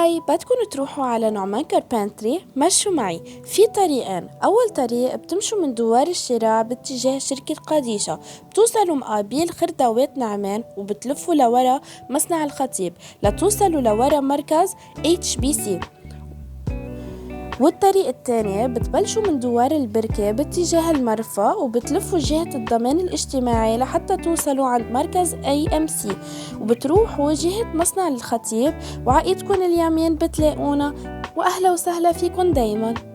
هاي، بدكن تروحوا على نعمان كاربنتري؟ مشوا معي في طريقين. أول طريق بتمشوا من دوار الشراء باتجاه شركة قديشة، بتوصلوا مقابل خردوات نعمان وبتلفوا لورا مصنع الخطيب لتوصلوا لورا مركز HBC. والطريق الثاني بتبلشوا من دوار البركة باتجاه المرفأ وبتلفوا جهة الضمان الاجتماعي لحتى توصلوا عند مركز AMC وبتروحوا جهة مصنع الخطيب، وعقيدكن اليمين بتلاقونا. وأهلا وسهلا فيكن دايما.